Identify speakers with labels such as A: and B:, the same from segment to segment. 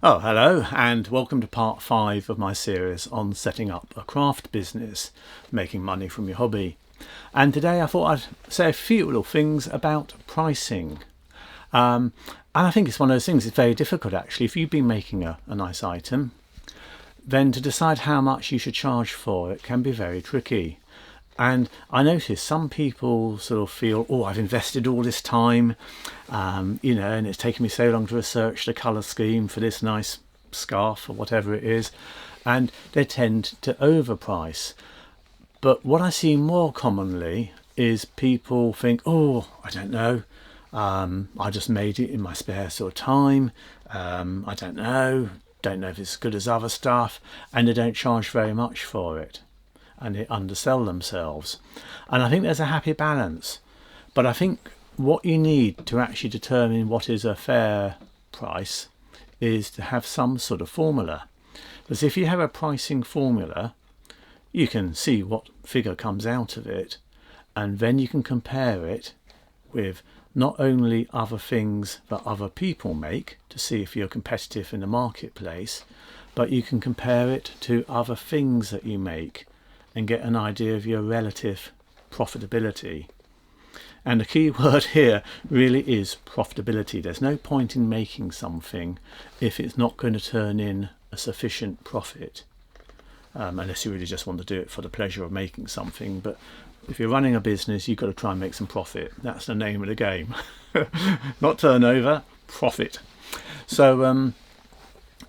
A: Oh, hello, and welcome to part 5 of my series on setting up a craft business, making money from your hobby. And today I thought I'd say a few little things about pricing. And I think it's one of those things, it's very difficult actually. If you've been making a nice item, then to decide how much you should charge for it can be very tricky. And I notice some people sort of feel, oh, I've invested all this time, and it's taken me so long to research the colour scheme for this nice scarf or whatever it is, and they tend to overprice. But what I see more commonly is people think, oh, I don't know, I just made it in my spare sort of time, I don't know if it's as good as other stuff, and they don't charge very much for it. And they undersell themselves. And I think there's a happy balance. But I think what you need to actually determine what is a fair price is to have some sort of formula. Because if you have a pricing formula, you can see what figure comes out of it, and then you can compare it with not only other things that other people make to see if you're competitive in the marketplace, but you can compare it to other things that you make and get an idea of your relative profitability. And the key word here really is profitability. There's no point in making something if it's not going to turn in a sufficient profit, unless you really just want to do it for the pleasure of making something. But if you're running a business, you've got to try and make some profit. That's the name of the game. Not turnover, profit. So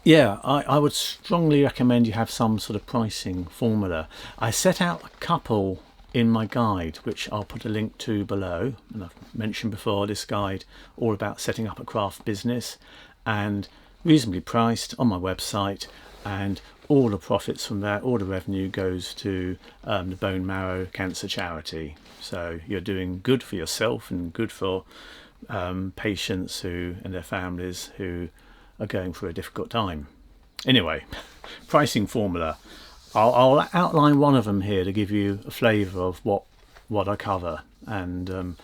A: I would strongly recommend you have some sort of pricing formula. I set out a couple in my guide, which I'll put a link to below. And I've mentioned before, this guide all about setting up a craft business, and reasonably priced on my website, and all the profits from that, all the revenue goes to the bone marrow cancer charity. So you're doing good for yourself and good for patients and their families who are going through a difficult time. Anyway, pricing formula. I'll outline one of them here to give you a flavour of what I cover. And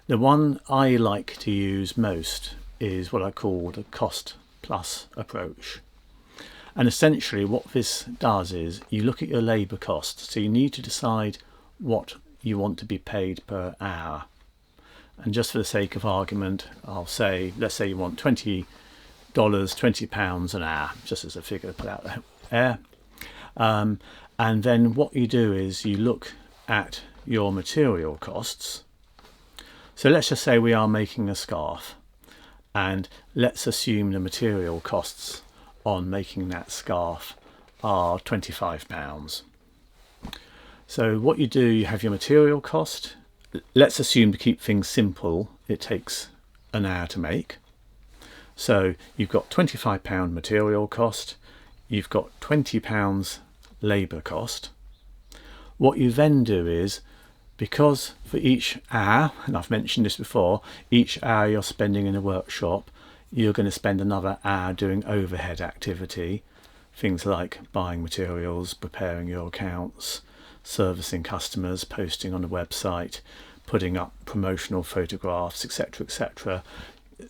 A: the one I like to use most is what I call the cost plus approach. And essentially what this does is you look at your labour costs. So you need to decide what you want to be paid per hour. And just for the sake of argument, I'll say, let's say you want £20 an hour, just as a figure to put out there. And then what you do is you look at your material costs. So let's just say we are making a scarf, and let's assume the material costs on making that scarf are £25. So what you do, you have your material cost. Let's assume, to keep things simple, it takes an hour to make. So you've got £25 material cost, you've got £20 labour cost. What you then do is, because for each hour, and I've mentioned this before, each hour you're spending in a workshop, you're going to spend another hour doing overhead activity, things like buying materials, preparing your accounts, servicing customers, posting on the website, putting up promotional photographs, etc., etc.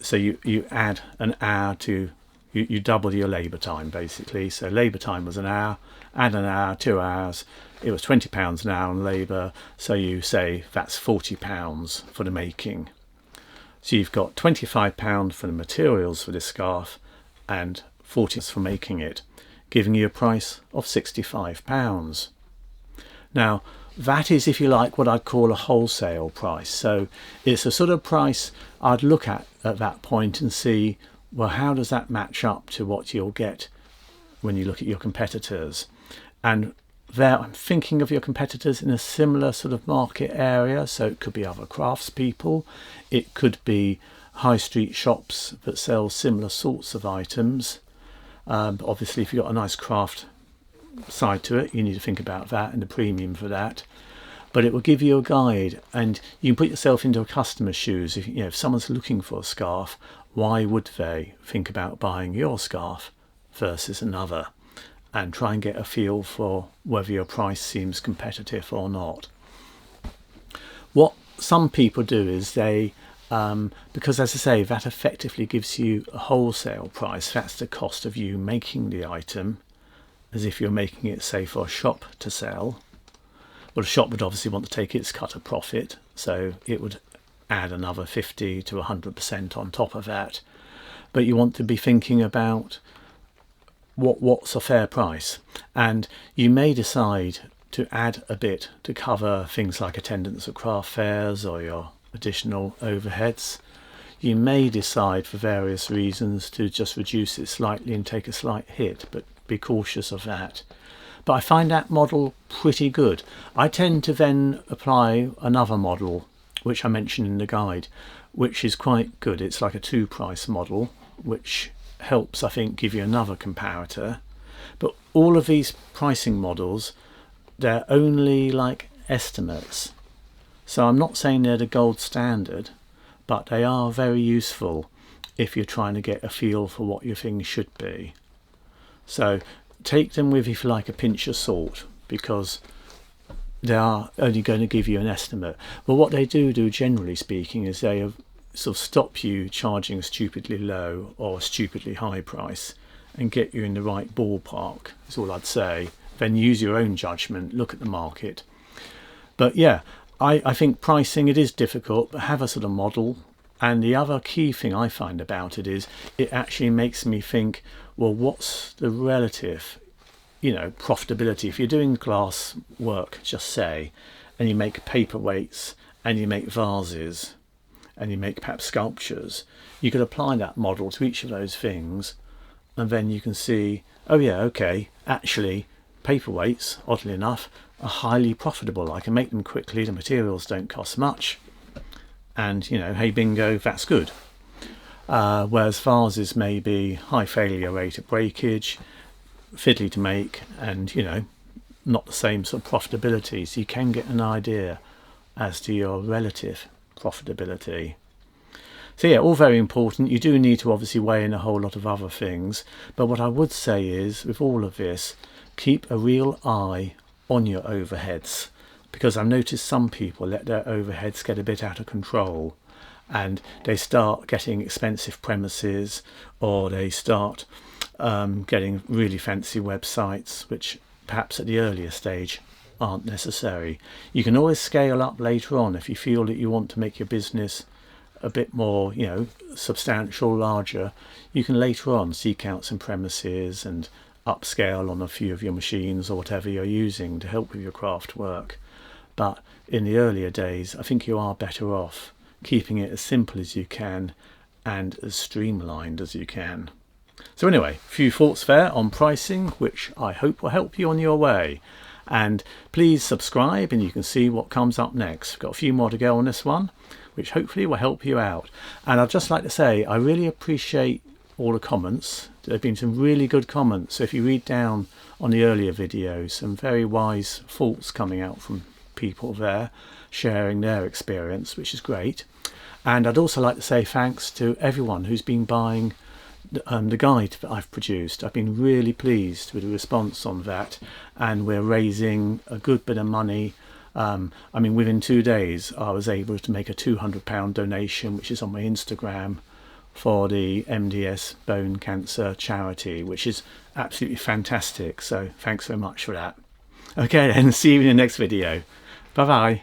A: So you add an hour to, you double your labour time basically. So labour time was an hour, add an hour, 2 hours, it was £20 an hour on labour, so you say that's £40 for the making. So you've got £25 for the materials for this scarf and £40 for making it, giving you a price of £65. Now that is, if you like, what I'd call a wholesale price. So it's a sort of price I'd look at that point and see, well, how does that match up to what you'll get when you look at your competitors? And there I'm thinking of your competitors in a similar sort of market area. So it could be other craftspeople, it could be high street shops that sell similar sorts of items. But obviously if you've got a nice craft side to it, you need to think about that and the premium for that. But it will give you a guide, and you can put yourself into a customer's shoes. If someone's looking for a scarf, why would they think about buying your scarf versus another? And try and get a feel for whether your price seems competitive or not. What some people do is they because, as I say, that effectively gives you a wholesale price. That's the cost of you making the item, as if you're making it, say, for a shop to sell. Well, a shop would obviously want to take its cut of profit, so it would add another 50 to 100% on top of that. But you want to be thinking about what's a fair price, and you may decide to add a bit to cover things like attendance at craft fairs or your additional overheads. You may decide for various reasons to just reduce it slightly and take a slight hit, but be cautious of that. But I find that model pretty good. I tend to then apply another model, which I mentioned in the guide, which is quite good. It's like a two-price model, which helps, I think, give you another comparator. But all of these pricing models, they're only like estimates. So I'm not saying they're the gold standard, but they are very useful if you're trying to get a feel for what your thing should be. So take them with, if you like, a pinch of salt, because they are only going to give you an estimate. But what they do generally speaking, is they sort of stop you charging a stupidly low or a stupidly high price and get you in the right ballpark, is all I'd say. Then use your own judgment, look at the market. But yeah, I think pricing, it is difficult, but have a sort of model. And the other key thing I find about it is it actually makes me think, well, what's the relative, profitability? If you're doing glass work, just say, and you make paperweights and you make vases and you make perhaps sculptures, you could apply that model to each of those things, and then you can see, oh yeah, okay, actually paperweights, oddly enough, are highly profitable. I can make them quickly, the materials don't cost much, and hey bingo, that's good. Whereas vases may be high failure rate of breakage, fiddly to make, and not the same sort of profitability. So you can get an idea as to your relative profitability. So yeah, all very important. You do need to obviously weigh in a whole lot of other things, but what I would say is, with all of this, keep a real eye on your overheads, because I've noticed some people let their overheads get a bit out of control, and they start getting expensive premises, or they start getting really fancy websites, which perhaps at the earlier stage aren't necessary. You can always scale up later on if you feel that you want to make your business a bit more, substantial, larger. You can later on seek out some premises and upscale on a few of your machines or whatever you're using to help with your craft work. But in the earlier days, I think you are better off keeping it as simple as you can and as streamlined as you can. So anyway, a few thoughts there on pricing, which I hope will help you on your way. And please subscribe and you can see what comes up next. We've got a few more to go on this one, which hopefully will help you out. And I'd just like to say, I really appreciate all the comments. There have been some really good comments. So if you read down on the earlier videos, some very wise thoughts coming out from people there, sharing their experience, which is great. And I'd also like to say thanks to everyone who's been buying the guide that I've produced. I've been really pleased with the response on that, and we're raising a good bit of money. Within 2 days I was able to make a £200 donation, which is on my Instagram, for the MDS bone cancer charity, which is absolutely fantastic. So thanks very much for that. Okay then, see you in the next video. Bye bye.